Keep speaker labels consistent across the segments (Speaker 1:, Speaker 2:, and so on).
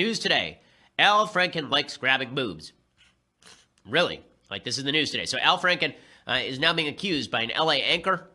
Speaker 1: news today. Al Franken likes grabbing boobs. Really? Like, this is the news today. So Al Franken is now being accused by an LA anchor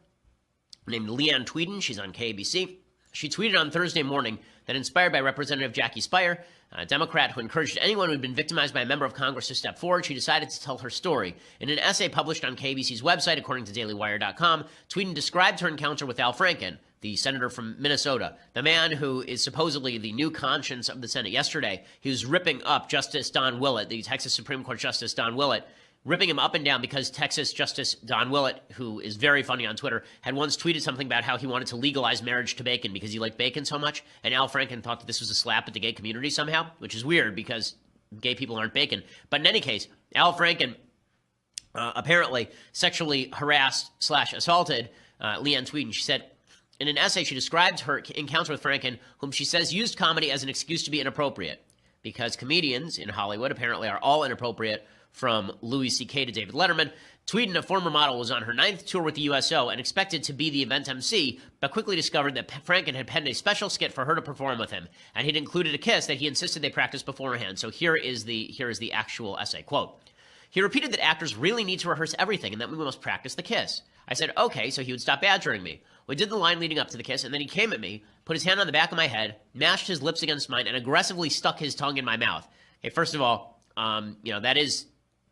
Speaker 1: named Leanne Tweeden. She's on KABC. She tweeted on Thursday morning that, inspired by Representative Jackie Speier, a Democrat who encouraged anyone who had been victimized by a member of Congress to step forward, she decided to tell her story. In an essay published on KABC's website, according to DailyWire.com, Tweeden described her encounter with Al Franken, the senator from Minnesota, the man who is supposedly the new conscience of the Senate. Yesterday, he was ripping up Justice Don Willett, the Texas Supreme Court Justice Don Willett, ripping him up and down because Texas Justice Don Willett, who is very funny on Twitter, had once tweeted something about how he wanted to legalize marriage to bacon because he liked bacon so much, and Al Franken thought that this was a slap at the gay community somehow, which is weird because gay people aren't bacon. But in any case, Al Franken apparently sexually harassed / assaulted Leanne Tweeden. She said, in an essay, she described her encounter with Franken, whom she says used comedy as an excuse to be inappropriate, because comedians in Hollywood apparently are all inappropriate, from Louis C.K. to David Letterman. Tweeden, a former model, was on her 9th tour with the USO and expected to be the event MC, but quickly discovered that Franken had penned a special skit for her to perform with him, and he'd included a kiss that he insisted they practice beforehand. So here is the actual essay. Quote, he repeated that actors really need to rehearse everything and that we must practice the kiss. I said, okay, so he would stop badgering me. We did the line leading up to the kiss, and then he came at me, put his hand on the back of my head, mashed his lips against mine, and aggressively stuck his tongue in my mouth. Okay, first of all, that is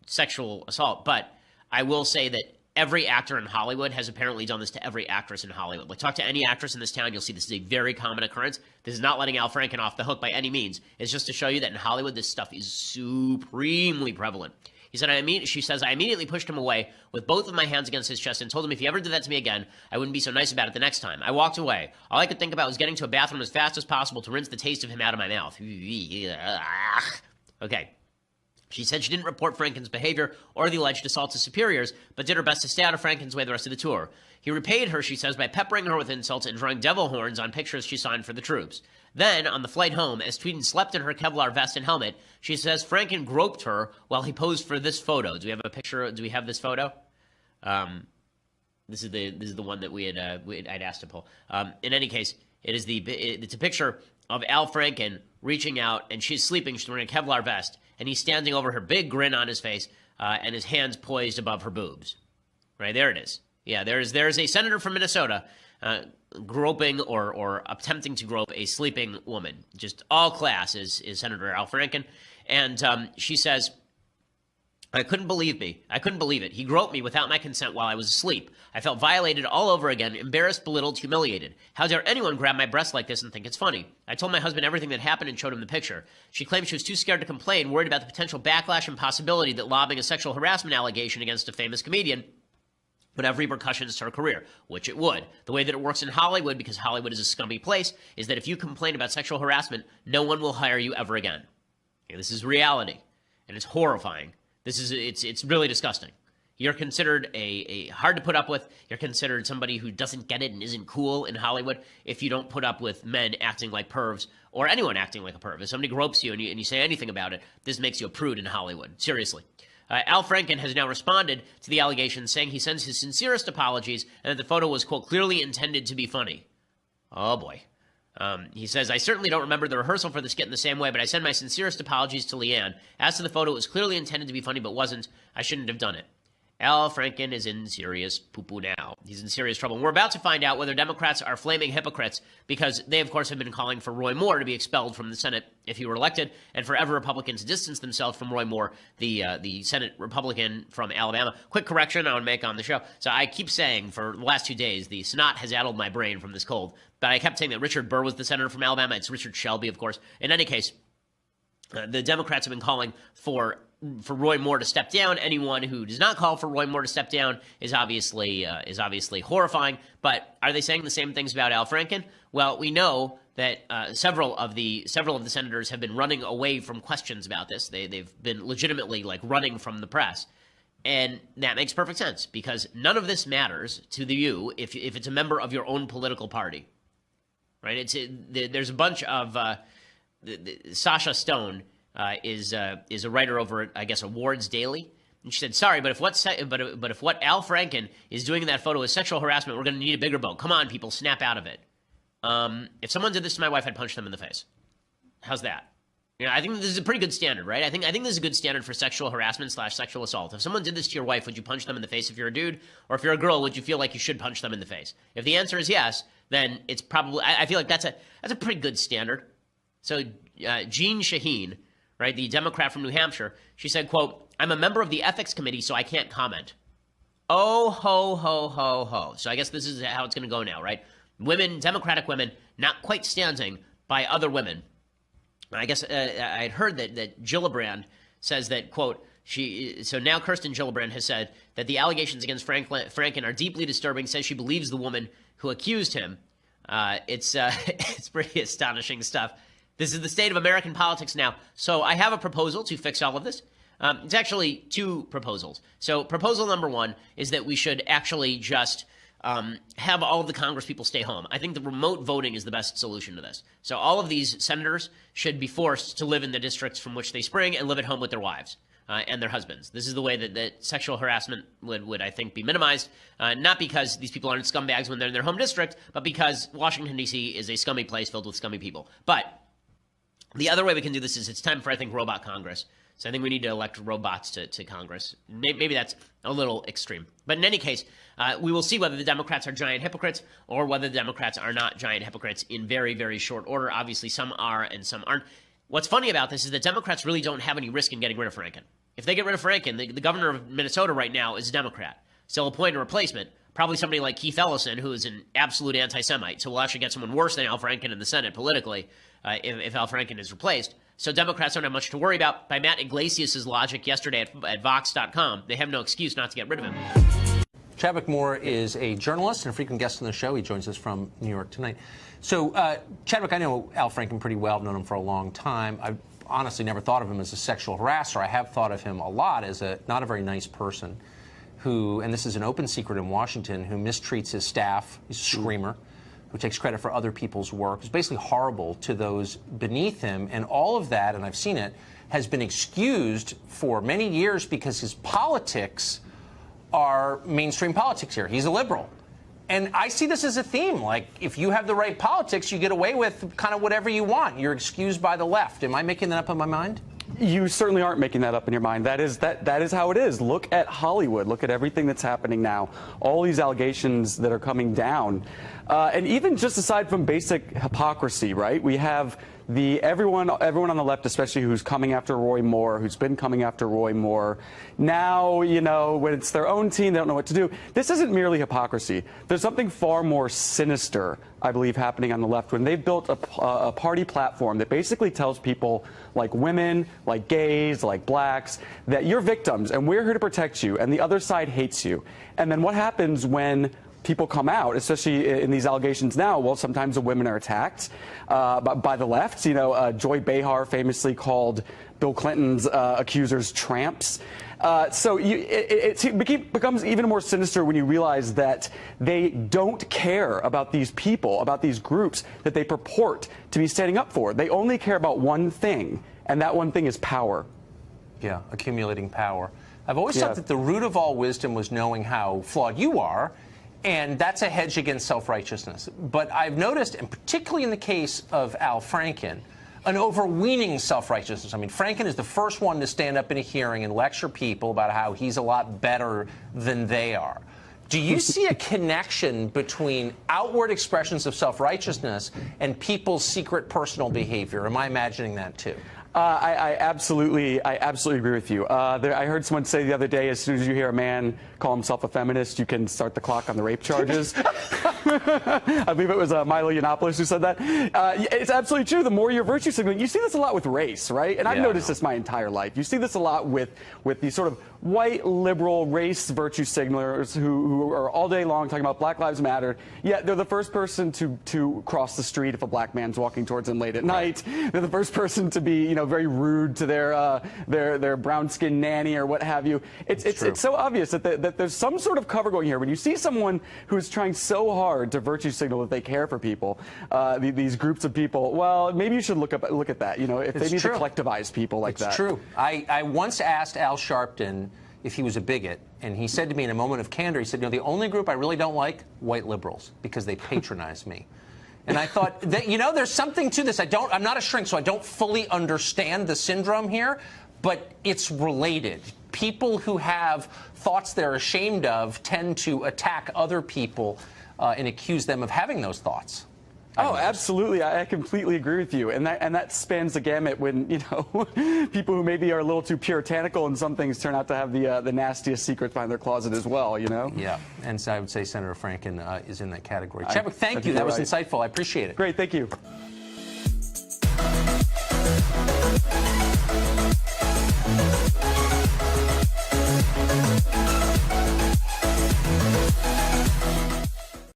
Speaker 1: sexual assault, but I will say that every actor in Hollywood has apparently done this to every actress in Hollywood. Like, talk to any actress in this town, you'll see this is a very common occurrence. This is not letting Al Franken off the hook by any means. It's just to show you that in Hollywood, this stuff is supremely prevalent. He said, she says, I immediately pushed him away with both of my hands against his chest and told him if he ever did that to me again, I wouldn't be so nice about it the next time. I walked away. All I could think about was getting to a bathroom as fast as possible to rinse the taste of him out of my mouth. Okay. She said she didn't report Franken's behavior or the alleged assault to superiors, but did her best to stay out of Franken's way the rest of the tour. He repaid her, she says, by peppering her with insults and drawing devil horns on pictures she signed for the troops. Then, on the flight home, as Tweeden slept in her Kevlar vest and helmet, she says Franken groped her while he posed for this photo. Do we have a picture? Do we have this photo? This is the one that I'd asked to pull. In any case, it's a picture of Al Franken reaching out, and she's sleeping. She's wearing a Kevlar vest, and he's standing over her, big grin on his face, and his hands poised above her boobs. Right, there it is. Yeah, there's a senator from Minnesota groping or attempting to grope a sleeping woman. Just all class is Senator Al Franken. And she says, I couldn't believe it. He groped me without my consent while I was asleep. I felt violated all over again, embarrassed, belittled, humiliated. How dare anyone grab my breast like this and think it's funny? I told my husband everything that happened and showed him the picture. She claimed she was too scared to complain, worried about the potential backlash and possibility that lobbing a sexual harassment allegation against a famous comedian would have repercussions to her career, which it would. The way that it works in Hollywood, because Hollywood is a scummy place, is that if you complain about sexual harassment, no one will hire you ever again. Okay, this is reality, and it's horrifying. It's really disgusting. You're considered a hard to put up with. You're considered somebody who doesn't get it and isn't cool in Hollywood if you don't put up with men acting like pervs or anyone acting like a perv. If somebody gropes you and you say anything about it, this makes you a prude in Hollywood. Seriously. Al Franken has now responded to the allegations, saying he sends his sincerest apologies and that the photo was, quote, clearly intended to be funny. Oh, boy. He says, I certainly don't remember the rehearsal for the skit in the same way, but I send my sincerest apologies to Leanne. As to the photo, it was clearly intended to be funny, but wasn't. I shouldn't have done it. Al Franken is in serious poo-poo now. He's in serious trouble. And we're about to find out whether Democrats are flaming hypocrites, because they, of course, have been calling for Roy Moore to be expelled from the Senate if he were elected, and forever Republicans distance themselves from Roy Moore, the Senate Republican from Alabama. Quick correction I want to make on the show. So I keep saying for the last 2 days, the snot has addled my brain from this cold, but I kept saying that Richard Burr was the senator from Alabama. It's Richard Shelby, of course. In any case, the Democrats have been calling for Roy Moore to step down. Anyone who does not call for Roy Moore to step down is obviously horrifying. But are they saying the same things about Al Franken? Well, we know that several of the senators have been running away from questions about this. They've been legitimately running from the press. And that makes perfect sense, because none of this matters to you if it's a member of your own political party, right? There's a bunch of Sasha Stone is a writer over at, I guess, Awards Daily, and she said, "Sorry, but if what Al Franken is doing in that photo is sexual harassment, we're going to need a bigger boat. Come on, people, snap out of it." If someone did this to my wife, I'd punch them in the face. How's that? Yeah, I think this is a pretty good standard, right? I think this is a good standard for sexual harassment / sexual assault. If someone did this to your wife, would you punch them in the face if you're a dude? Or if you're a girl, would you feel like you should punch them in the face? If the answer is yes, then it's probably, I feel like that's a pretty good standard. So Jean Shaheen, right, the Democrat from New Hampshire, she said, quote, "I'm a member of the ethics committee, so I can't comment." Oh, ho, ho, ho, ho. So I guess this is how it's going to go now, right? Women, Democratic women, not quite standing by other women. I guess I'd heard that Gillibrand says that, quote, so now Kirsten Gillibrand has said that the allegations against Franken are deeply disturbing, says she believes the woman who accused him. It's pretty astonishing stuff. This is the state of American politics now. So I have a proposal to fix all of this. It's actually two proposals. So proposal number one is that we should actually just have all of the Congress people stay home. I think the remote voting is the best solution to this. So all of these senators should be forced to live in the districts from which they spring and live at home with their wives and their husbands. This is the way that sexual harassment would, I think, be minimized, not because these people aren't scumbags when they're in their home district, but because Washington, D.C. is a scummy place filled with scummy people. But the other way we can do this is it's time for, I think, robot Congress. So I think we need to elect robots to Congress. Maybe that's a little extreme. But in any case, we will see whether the Democrats are giant hypocrites or whether the Democrats are not giant hypocrites in very, very short order. Obviously, some are and some aren't. What's funny about this is that Democrats really don't have any risk in getting rid of Franken. If they get rid of Franken, the governor of Minnesota right now is a Democrat. So they'll appoint a replacement, probably somebody like Keith Ellison, who is an absolute anti-Semite. So we'll actually get someone worse than Al Franken in the Senate politically if Al Franken is replaced. So Democrats don't have much to worry about. By Matt Iglesias' logic yesterday at Vox.com, they have no excuse not to get rid of him.
Speaker 2: Chadwick Moore is a journalist and a frequent guest on the show. He joins us from New York tonight. So, Chadwick, I know Al Franken pretty well. I've known him for a long time. I've honestly never thought of him as a sexual harasser. I have thought of him a lot as not a very nice person who, and this is an open secret in Washington, who mistreats his staff. He's a screamer, who takes credit for other people's work. He's basically horrible to those beneath him. And all of that, and I've seen it, has been excused for many years because his politics are mainstream politics here. He's a liberal. And I see this as a theme. Like, if you have the right politics, you get away with kind of whatever you want. You're excused by the left. Am I making that up in my mind?
Speaker 3: You certainly aren't making that up in your mind. That is how it is. Look at Hollywood. Look at everything that's happening now. All these allegations that are coming down. And even just aside from basic hypocrisy, right? We have everyone on the left, especially who's coming after Roy Moore, who's been coming after Roy Moore. Now, you know, when it's their own team, they don't know what to do. This isn't merely hypocrisy. There's something far more sinister, I believe, happening on the left when they've built a party platform that basically tells people like women, like gays, like blacks, that you're victims and we're here to protect you and the other side hates you. And then what happens when people come out, especially in these allegations now? Well, sometimes the women are attacked by the left. You know, Joy Behar famously called Bill Clinton's accusers tramps. So it becomes even more sinister when you realize that they don't care about these people, about these groups that they purport to be standing up for. They only care about one thing, and that one thing is power.
Speaker 2: Yeah, accumulating power. I've always thought that the root of all wisdom was knowing how flawed you are, and that's a hedge against self-righteousness. But I've noticed, and particularly in the case of Al Franken, an overweening self-righteousness. I mean, Franken is the first one to stand up in a hearing and lecture people about how he's a lot better than they are. Do you see a connection between outward expressions of self-righteousness and people's secret personal behavior? Am I imagining that too?
Speaker 3: I absolutely agree with you. I heard someone say the other day, as soon as you hear a man call himself a feminist, you can start the clock on the rape charges. I believe it was Milo Yiannopoulos who said that. It's absolutely true. The more you're virtue signaling, you see this a lot with race, right? And I've noticed this my entire life. You see this a lot with these sort of white liberal race virtue signalers who are all day long talking about Black Lives Matter, yet they're the first person to cross the street if a black man's walking towards them late at night. They're the first person to be, you know, very rude to their brown-skinned nanny or what have you. It's so obvious that there's some sort of cover going here. When you see someone who's trying so hard to virtue signal that they care for people, these groups of people, well, maybe you should look at that. You know, if they need to collectivize people like that.
Speaker 2: It's true. I once asked Al Sharpton if he was a bigot, and he said to me in a moment of candor, he said, you know, the only group I really don't like, white liberals, because they patronize me. And I thought that, there's something to this. I'm not a shrink, so I don't fully understand the syndrome here, but it's related. People who have thoughts they're ashamed of tend to attack other people and accuse them of having those thoughts.
Speaker 3: Oh, absolutely. I completely agree with you. And that spans the gamut when, people who maybe are a little too puritanical and some things turn out to have the nastiest secrets behind their closet as well, Yeah,
Speaker 2: and so I would say Senator Franken is in that category. Chadwick, thank you. That was insightful. I appreciate it.
Speaker 3: Great. Thank you.